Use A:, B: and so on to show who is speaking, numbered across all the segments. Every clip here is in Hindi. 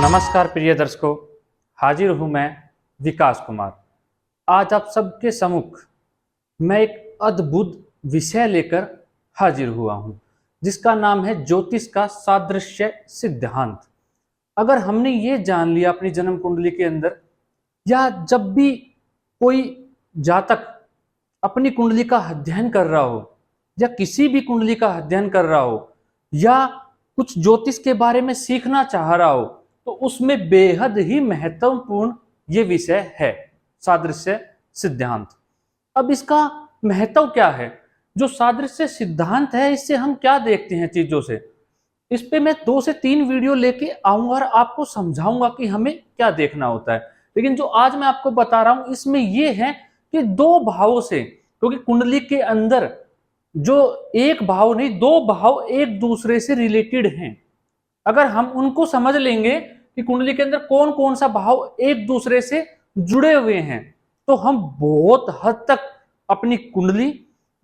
A: नमस्कार प्रिय दर्शकों, हाजिर हूं मैं विकास कुमार। आज आप सबके सम्मुख मैं एक अद्भुत विषय लेकर हाजिर हुआ हूं, जिसका नाम है ज्योतिष का सादृश्य सिद्धांत। अगर हमने ये जान लिया अपनी जन्म कुंडली के अंदर, या जब भी कोई जातक अपनी कुंडली का अध्ययन कर रहा हो, या किसी भी कुंडली का अध्ययन कर रहा हो, या कुछ ज्योतिष के बारे में सीखना चाह रहा हो, तो उसमें बेहद ही महत्वपूर्ण ये विषय है, सादृश्य सिद्धांत। अब इसका महत्व क्या है? जो सादृश्य सिद्धांत है, इससे हम क्या देखते हैं चीजों से, इस पे मैं 2 से 3 वीडियो लेके आऊंगा और आपको समझाऊंगा कि हमें क्या देखना होता है। लेकिन जो आज मैं आपको बता रहा हूं, इसमें यह है कि 2 भावों से, क्योंकि कुंडली के अंदर जो एक भाव नहीं, 2 भाव एक दूसरे से रिलेटेड हैं। अगर हम उनको समझ लेंगे कि कुंडली के अंदर कौन कौन सा भाव एक दूसरे से जुड़े हुए हैं, तो हम बहुत हद तक अपनी कुंडली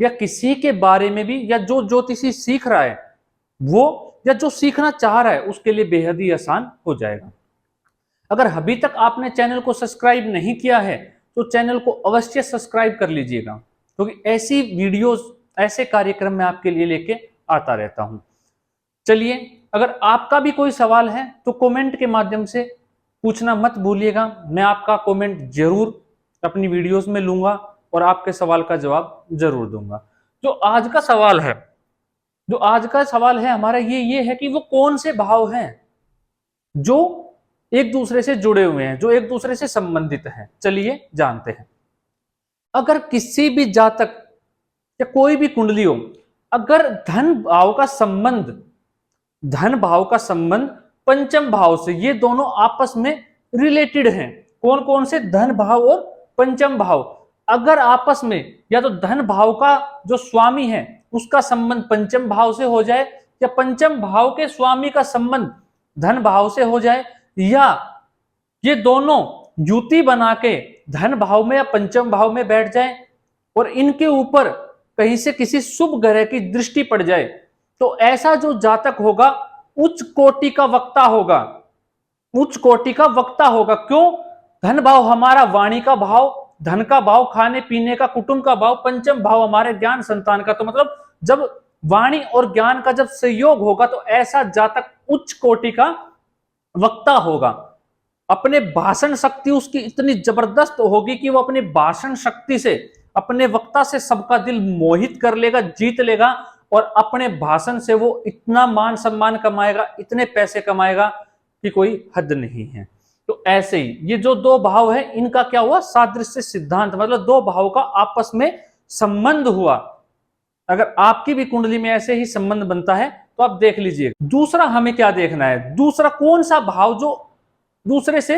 A: या किसी के बारे में भी, या जो ज्योतिषी सीख रहा है वो, या जो सीखना चाह रहा है उसके लिए बेहद ही आसान हो जाएगा। अगर अभी तक आपने चैनल को सब्सक्राइब नहीं किया है तो चैनल को अवश्य सब्सक्राइब कर लीजिएगा, क्योंकि ऐसी वीडियोस, ऐसे कार्यक्रम मैं आपके लिए लेके आता रहता हूं। चलिए, अगर आपका भी कोई सवाल है तो कमेंट के माध्यम से पूछना मत भूलिएगा। मैं आपका कमेंट जरूर अपनी वीडियोस में लूंगा और आपके सवाल का जवाब जरूर दूंगा। जो आज का सवाल है हमारा ये है कि वो कौन से भाव हैं जो एक दूसरे से जुड़े हुए हैं, जो एक दूसरे से संबंधित हैं। चलिए जानते हैं। अगर किसी भी जातक या कोई भी कुंडली हो, अगर धन भाव का संबंध पंचम भाव से, ये दोनों आपस में रिलेटेड हैं। कौन कौन से? धन भाव और पंचम भाव। अगर आपस में या तो धन भाव का जो स्वामी है उसका संबंध पंचम भाव से हो जाए, या पंचम भाव के स्वामी का संबंध धन भाव से हो जाए, या ये दोनों युति बना के धन भाव में या पंचम भाव में बैठ जाए और इनके ऊपर कहीं से किसी शुभ ग्रह की दृष्टि पड़ जाए, तो ऐसा जो जातक होगा उच्च कोटि का वक्ता होगा। उच्च कोटि का वक्ता होगा। क्यों? धन भाव हमारा वाणी का भाव, धन का भाव खाने पीने का, कुटुंब का भाव, पंचम भाव हमारे ज्ञान संतान का। तो मतलब जब वाणी और ज्ञान का जब संयोग होगा तो ऐसा जातक उच्च कोटि का वक्ता होगा। अपने भाषण शक्ति उसकी इतनी जबरदस्त होगी कि वो अपनी भाषण शक्ति से, अपने वक्ता से सबका दिल मोहित कर लेगा, जीत लेगा, और अपने भाषण से वो इतना मान सम्मान कमाएगा, इतने पैसे कमाएगा कि कोई हद नहीं है। तो ऐसे ही ये जो 2 भाव है, इनका क्या हुआ? सादृश्य सिद्धांत, मतलब 2 भावों का आपस में संबंध हुआ। अगर आपकी भी कुंडली में ऐसे ही संबंध बनता है तो आप देख लीजिए। दूसरा हमें क्या देखना है? दूसरा कौन सा भाव जो दूसरे से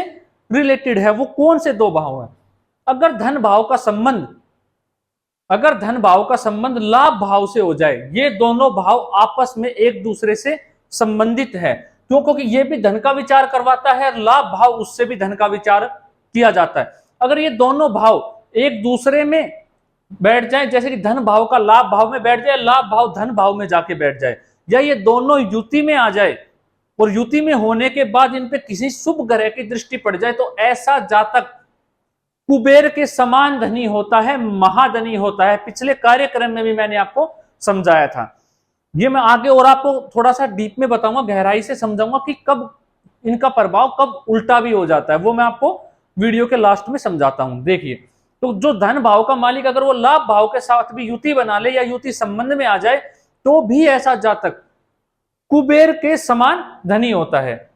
A: रिलेटेड है, वो कौन से 2 भाव है? अगर धन भाव का संबंध लाभ भाव से हो जाए, ये दोनों भाव आपस में एक दूसरे से संबंधित है। क्यों? क्योंकि ये भी धन का विचार करवाता है, लाभ भाव उससे भी धन का विचार किया जाता है। अगर ये दोनों भाव एक दूसरे में बैठ जाए, जैसे कि धन भाव का लाभ भाव में बैठ जाए, लाभ भाव धन भाव में जाके बैठ जाए, या ये दोनों युति में आ जाए, और युति में होने के बाद इन पे किसी शुभ ग्रह की दृष्टि पड़ जाए, तो ऐसा जातक कुबेर के समान धनी होता है, महाधनी होता है। पिछले कार्यक्रम में भी मैंने आपको समझाया था। ये मैं आगे और आपको थोड़ा सा डीप में बताऊंगा, गहराई से समझाऊंगा कि कब इनका प्रभाव कब उल्टा भी हो जाता है, वो मैं आपको वीडियो के लास्ट में समझाता हूं। देखिए, तो जो धन भाव का मालिक अगर वो लाभ भाव के साथ भी युति बना ले या युति संबंध में आ जाए, तो भी ऐसा जातक कुबेर के समान धनी होता है।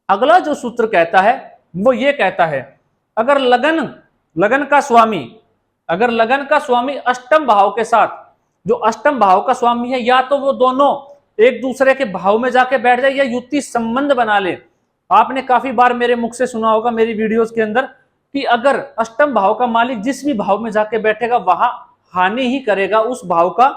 A: अगला जो सूत्र कहता है वो ये कहता है, अगर लगन का स्वामी अष्टम भाव के साथ जो अष्टम भाव का स्वामी है, या तो वो दोनों एक दूसरे के भाव में जाके बैठ जाए या युति संबंध बना ले। आपने काफी बार मेरे मुख से सुना होगा मेरी वीडियोस के अंदर कि अगर अष्टम भाव का मालिक जिस भी भाव में जाके बैठेगा वहां हानि ही करेगा, उस भाव का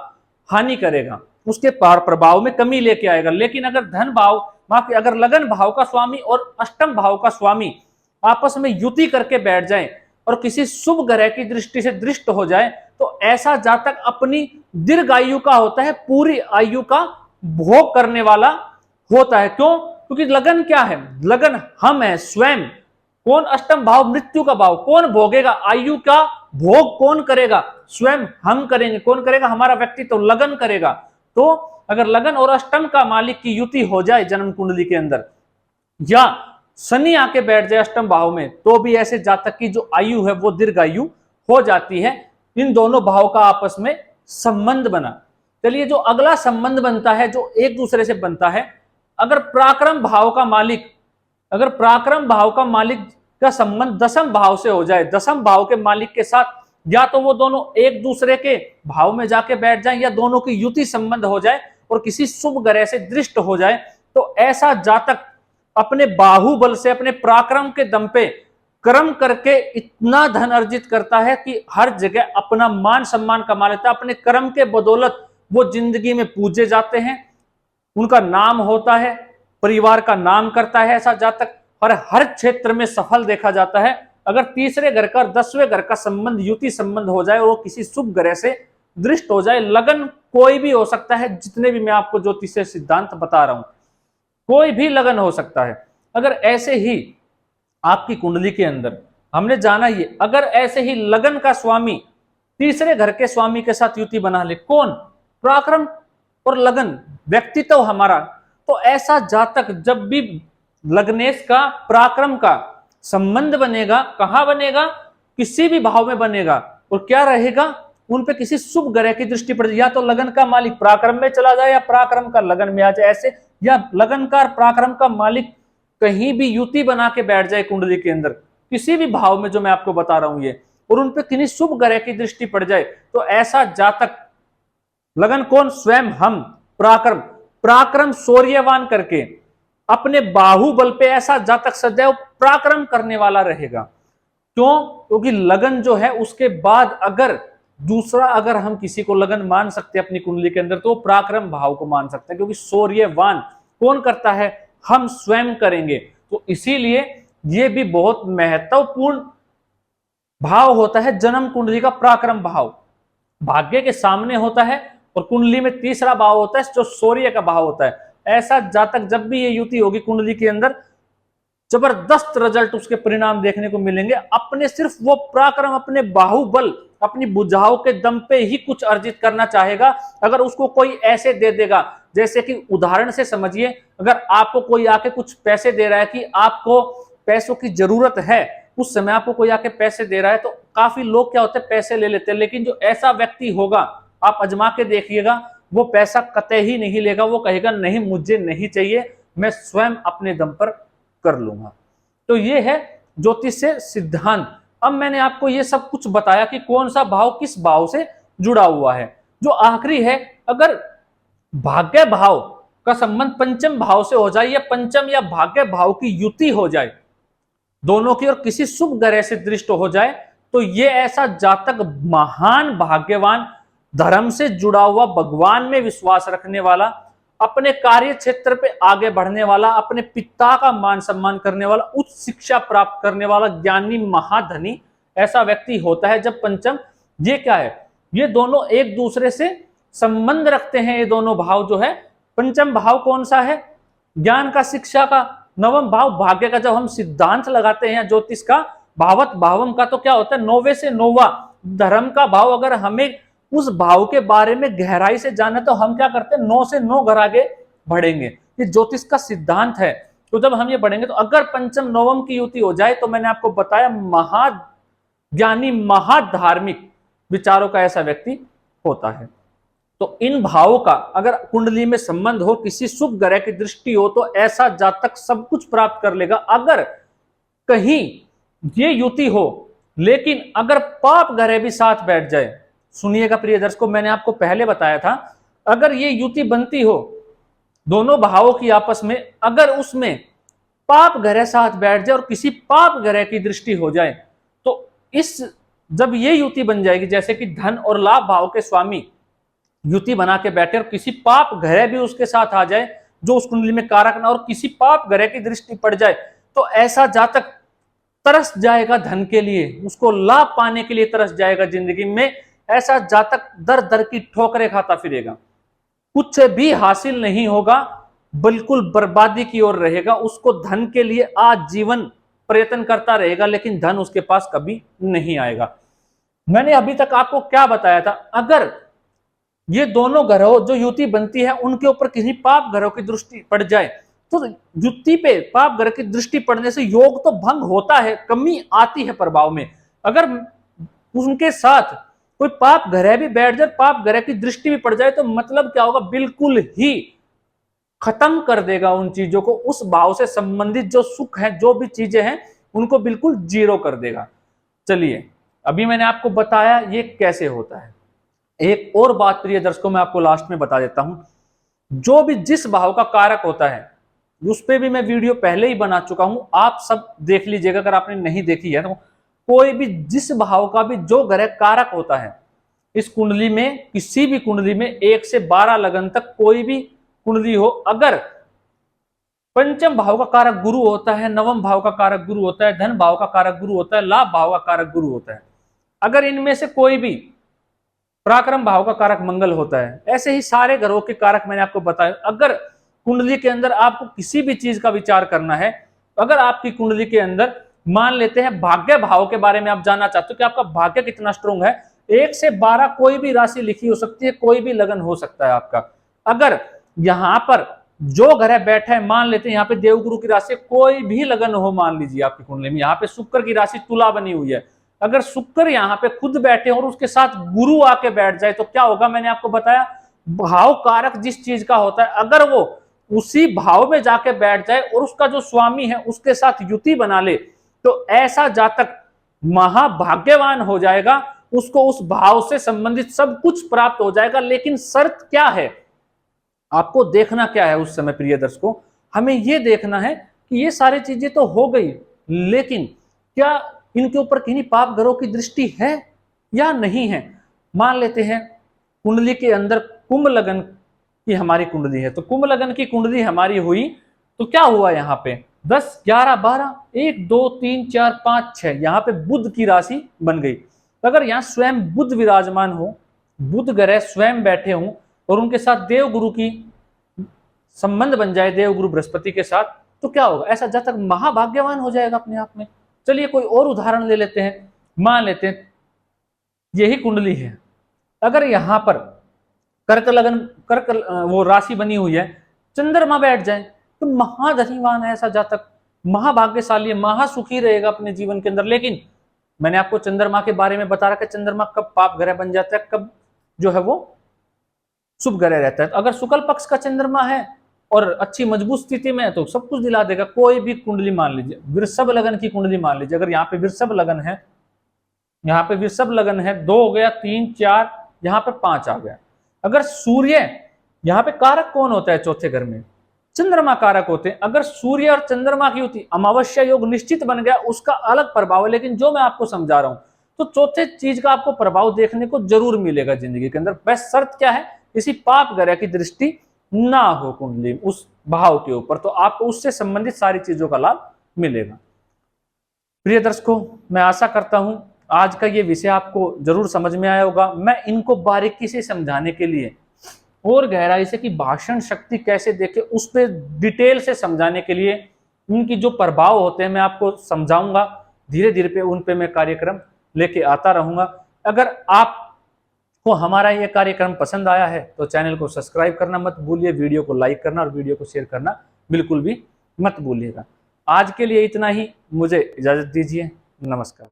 A: हानि करेगा, उसके प्रभाव में कमी लेके आएगा। लेकिन अगर धन भाव, अगर लगन भाव का स्वामी और अष्टम भाव का स्वामी आपस में युति करके बैठ जाए और किसी शुभ ग्रह की दृष्टि से दृष्ट हो जाए, तो ऐसा जातक अपनी दीर्घ आयु का होता है, पूरी आयु का भोग करने वाला होता है। क्यों? क्योंकि लगन क्या है? लगन हम है स्वयं। कौन? अष्टम भाव मृत्यु का भाव। कौन भोगेगा? आयु का भोग कौन करेगा? स्वयं हम करेंगे। कौन करेगा? हमारा व्यक्तित्व लगन करेगा। तो अगर लगन और अष्टम का मालिक की युति हो जाए जन्म कुंडली के अंदर, या शनि आके बैठ जाए अष्टम भाव में, तो भी ऐसे जातक की जो आयु है वो दीर्घ आयु हो जाती है। इन दोनों भाव का आपस में संबंध बना। चलिए, जो अगला संबंध बनता है जो एक दूसरे से बनता है, अगर पराक्रम भाव का मालिक, अगर पराक्रम भाव का मालिक का संबंध दसम भाव से हो जाए, दसम भाव के मालिक के साथ, या तो वो दोनों एक दूसरे के भाव में जाके बैठ जाएं या दोनों की युति संबंध हो जाए और किसी शुभ ग्रह से दृष्ट हो जाए, तो ऐसा जातक अपने बाहुबल से, अपने पराक्रम के दम पे कर्म करके इतना धन अर्जित करता है कि हर जगह अपना मान सम्मान कमा लेता है। अपने कर्म के बदौलत वो जिंदगी में पूजे जाते हैं, उनका नाम होता है, परिवार का नाम करता है ऐसा जातक, और हर क्षेत्र में सफल देखा जाता है। अगर तीसरे घर का, 10वें घर का संबंध, युति संबंध हो जाए और वो किसी शुभ ग्रह से दृष्ट हो जाए, लगन कोई भी हो सकता है, जितने भी मैं आपको ज्योतिष सिद्धांत बता रहा हूं, कोई भी लगन हो सकता है। अगर ऐसे ही आपकी कुंडली के अंदर, हमने जाना ये, अगर ऐसे ही लगन का स्वामी तीसरे घर के स्वामी के साथ युति बना ले, कौन? पराक्रम और लगन, व्यक्तित्व हमारा, तो ऐसा जातक जब भी लग्नेश का पराक्रम का संबंध बनेगा, कहां बनेगा? किसी भी भाव में बनेगा, और क्या रहेगा? उन पे किसी शुभ ग्रह की दृष्टि पड़ जाए, या तो लगन का मालिक पराक्रम में चला जाए या पराक्रम का लगन में आ जाए ऐसे, या लगन का पराक्रम का मालिक कहीं भी युति बना के बैठ जाए कुंडली के अंदर, किसी भी भाव में जो मैं आपको बता रहा हूं ये, और उन पे किसी शुभ ग्रह की दृष्टि पड़ जाए, तो ऐसा जातक, लगन कौन? स्वयं हम, पराक्रम, पराक्रम शौर्यवान करके अपने बाहुबल पे ऐसा जातक सदैव पराक्रम करने वाला रहेगा। क्यों? क्योंकि लगन जो है उसके बाद अगर दूसरा, अगर हम किसी को लगन मान सकते हैं अपनी कुंडली के अंदर, तो पराक्रम भाव को मान सकते हैं, क्योंकि शौर्यवान कौन करता है? हम स्वयं करेंगे। तो इसीलिए यह भी बहुत महत्वपूर्ण भाव होता है जन्म कुंडली का, पराक्रम भाव भाग्य के सामने होता है, और कुंडली में तीसरा भाव होता है जो शौर्य का भाव होता है। ऐसा जातक जब भी ये युति होगी कुंडली के अंदर, जबरदस्त रिजल्ट, उसके परिणाम देखने को मिलेंगे। अपने सिर्फ वो पराक्रम, अपने बाहुबल, अपनी बुझाव के दम पे ही कुछ अर्जित करना चाहेगा। अगर उसको कोई ऐसे दे देगा, जैसे कि उदाहरण से समझिए, अगर आपको कोई आके कुछ पैसे दे रहा है कि आपको पैसों की जरूरत है, उस समय आपको कोई आके पैसे दे रहा है, तो काफी लोग क्या होते हैं, पैसे ले लेते हैं। लेकिन जो ऐसा व्यक्ति होगा, आप आजमा के देखिएगा, वो पैसा कतई नहीं लेगा, वो कहेगा नहीं मुझे नहीं चाहिए, मैं स्वयं अपने दम पर कर लूंगा। तो ये है ज्योतिष से सिद्धांत। अब मैंने आपको ये सब कुछ बताया कि कौन सा भाव किस भाव से जुड़ा हुआ है। जो आखिरी है, अगर भाग्य भाव का संबंध पंचम भाव से हो जाए, या पंचम या भाग्य भाव की युति हो जाए दोनों की, और किसी शुभ ग्रह से दृष्ट हो जाए, तो ये ऐसा जातक महान भाग्यवान, धर्म से जुड़ा हुआ, भगवान में विश्वास रखने वाला, अपने कार्य क्षेत्र पे आगे बढ़ने वाला, अपने पिता का मान सम्मान करने वाला, उच्च शिक्षा प्राप्त करने वाला, ज्ञानी, महाधनी ऐसा व्यक्ति होता है। जब पंचम, ये क्या है? ये दोनों एक दूसरे से संबंध रखते हैं। ये दोनों भाव जो है, पंचम भाव कौन सा है? ज्ञान का, शिक्षा का। नवम भाव भाग्य का। जब हम सिद्धांत लगाते हैं ज्योतिष का, भावत भावम का, तो क्या होता है? नौवे से नौवा धर्म का भाव। अगर हमें उस भाव के बारे में गहराई से जाना, तो हम क्या करते हैं? 9 से 9 घर आगे बढ़ेंगे। ये ज्योतिष का सिद्धांत है। तो जब हम ये बढ़ेंगे, तो अगर पंचम नवम की युति हो जाए, तो मैंने आपको बताया महाज्ञानी, महाधार्मिक विचारों का ऐसा व्यक्ति होता है। तो इन भावों का अगर कुंडली में संबंध हो, किसी शुभ ग्रह की दृष्टि हो, तो ऐसा जातक सब कुछ प्राप्त कर लेगा। अगर कहीं ये युति हो, लेकिन अगर पाप ग्रह भी साथ बैठ जाए, सुनिएगा प्रिय दर्शकों, मैंने आपको पहले बताया था, अगर ये युति बनती हो दोनों भावों की आपस में, अगर उसमें पाप ग्रह साथ बैठ जाए और किसी पाप ग्रह की दृष्टि हो जाए, तो इस जब ये युति बन जाएगी, जैसे कि धन और लाभ भाव के स्वामी युति बना के बैठे और किसी पाप ग्रह भी उसके साथ आ जाए जो उस कुंडली में कारक ना, और किसी पाप ग्रह की दृष्टि पड़ जाए, तो ऐसा जातक तरस जाएगा धन के लिए, उसको लाभ पाने के लिए तरस जाएगा जिंदगी में। ऐसा जातक दर दर की ठोकरें खाता फिरेगा, कुछ भी हासिल नहीं होगा, बिल्कुल बर्बादी की ओर रहेगा। उसको धन के लिए आजीवन प्रयत्न करता रहेगा, लेकिन धन उसके पास कभी नहीं आएगा। मैंने अभी तक आपको क्या बताया था, अगर ये दोनों ग्रहों जो युति बनती है उनके ऊपर किसी पाप ग्रहों की दृष्टि पड़ जाए, तो युति पे पाप ग्रह की दृष्टि पड़ने से योग तो भंग होता है, कमी आती है प्रभाव में। अगर उनके साथ कोई पाप ग्रह भी बैठ जाए, पाप ग्रह की दृष्टि भी पड़ जाए, तो मतलब क्या होगा, बिल्कुल ही खत्म कर देगा उन चीजों को, उस भाव से संबंधित जो सुख है, जो भी चीजें हैं, उनको बिल्कुल जीरो कर देगा। चलिए, अभी मैंने आपको बताया ये कैसे होता है। एक और बात प्रिय दर्शकों मैं आपको लास्ट में बता देता हूं, जो भी जिस भाव का कारक होता है उस पर भी मैं वीडियो पहले ही बना चुका हूं, आप सब देख लीजिएगा अगर आपने नहीं देखी है तो। कोई भी जिस भाव का भी जो ग्रह कारक होता है इस कुंडली में, किसी भी कुंडली में 1 से 12 लगन तक कोई भी कुंडली हो, अगर पंचम भाव का कारक गुरु होता है, नवम भाव का कारक गुरु होता है, धन भाव का कारक गुरु होता है, लाभ भाव का कारक गुरु होता है, अगर इनमें से कोई भी पराक्रम भाव का कारक मंगल होता है, ऐसे ही सारे ग्रहों के कारक मैंने आपको बताया। अगर कुंडली के अंदर आपको किसी भी चीज का विचार करना है, अगर आपकी कुंडली के अंदर मान लेते हैं भाग्य भाव के बारे में आप जानना चाहते हो कि आपका भाग्य कितना स्ट्रोंग है, 1 से 12 कोई भी राशि लिखी हो सकती है, कोई भी लगन हो सकता है आपका। अगर यहां पर जो ग्रह बैठा है, मान लेते हैं यहाँ पे देवगुरु की राशि कोई भी लगन हो, मान लीजिए आपकी कुंडली में यहाँ पे शुक्र की राशि तुला बनी हुई है, अगर शुक्र यहाँ पे खुद बैठे और उसके साथ गुरु आके बैठ जाए तो क्या होगा, मैंने आपको बताया भाव कारक जिस चीज का होता है, अगर वो उसी भाव में जाके बैठ जाए और उसका जो स्वामी है उसके साथ युति बना ले, तो ऐसा जातक महाभाग्यवान हो जाएगा, उसको उस भाव से संबंधित सब कुछ प्राप्त हो जाएगा। लेकिन शर्त क्या है, आपको देखना क्या है उस समय प्रिय दर्शकों, हमें यह देखना है कि ये सारी चीजें तो हो गई, लेकिन क्या इनके ऊपर किन्हीं पाप ग्रहों की दृष्टि है या नहीं है। मान लेते हैं कुंडली के अंदर कुंभ लगन की हमारी कुंडली है, तो कुंभ लगन की कुंडली हमारी हुई, तो क्या हुआ यहाँ पे 10, 11, 12, 1, 2, 3, 4, 5, 6 यहाँ पे बुध की राशि बन गई। अगर यहाँ स्वयं बुध विराजमान हो, बुध ग्रह स्वयं बैठे हों और उनके साथ देवगुरु की संबंध बन जाए, देवगुरु बृहस्पति के साथ, तो क्या होगा, ऐसा जातक महाभाग्यवान हो जाएगा अपने आप में। चलिए कोई और उदाहरण ले लेते हैं, मान लेते हैं यही कुंडली है, अगर यहां पर कर्क लगन, कर्क वो राशि बनी हुई है, चंद्रमा बैठ जाए, तो महाधनीवान है ऐसा जातक, महाभाग्यशाली है, महासुखी रहेगा अपने जीवन के अंदर। लेकिन मैंने आपको चंद्रमा के बारे में बता रखा है, चंद्रमा कब पाप ग्रह बन जाता है, कब जो है वो शुभ ग्रह रहता है। तो अगर शुक्ल पक्ष का चंद्रमा है और अच्छी मजबूत स्थिति में है तो सब कुछ दिला देगा। कोई भी कुंडली मान लीजिए, वृषभ लगन की कुंडली मान लीजिए, अगर यहाँ पे वृषभ लगन है, यहाँ पे वृषभ लगन है, 2 हो गया, 3, 4, यहाँ पे 5 आ गया। अगर सूर्य, यहाँ पे कारक कौन होता है चौथे घर में, चंद्रमा कारक होते हैं। अगर सूर्य और चंद्रमा की होती अमावस्या योग निश्चित बन गया, उसका अलग प्रभाव है, लेकिन जो मैं आपको समझा रहा हूं, तो चौथे चीज का आपको प्रभाव देखने को जरूर मिलेगा जिंदगी के अंदर। बस शर्त क्या है, किसी पाप ग्रह की दृष्टि ना हो कुंडली उस भाव के ऊपर, तो आपको उससे संबंधित सारी चीजों का लाभ मिलेगा। प्रिय दर्शकों, मैं आशा करता हूं आज का ये विषय आपको जरूर समझ में आया होगा। मैं इनको बारीकी से समझाने के लिए और गहराई से कि भाषण शक्ति कैसे देखे, उस पर डिटेल से समझाने के लिए उनकी जो प्रभाव होते हैं मैं आपको समझाऊंगा। धीरे धीरे पे उन पे मैं कार्यक्रम लेके आता रहूंगा। अगर आपको हमारा ये कार्यक्रम पसंद आया है तो चैनल को सब्सक्राइब करना मत भूलिए, वीडियो को लाइक करना और वीडियो को शेयर करना बिल्कुल भी मत भूलिएगा। आज के लिए इतना ही, मुझे इजाजत दीजिए। नमस्कार।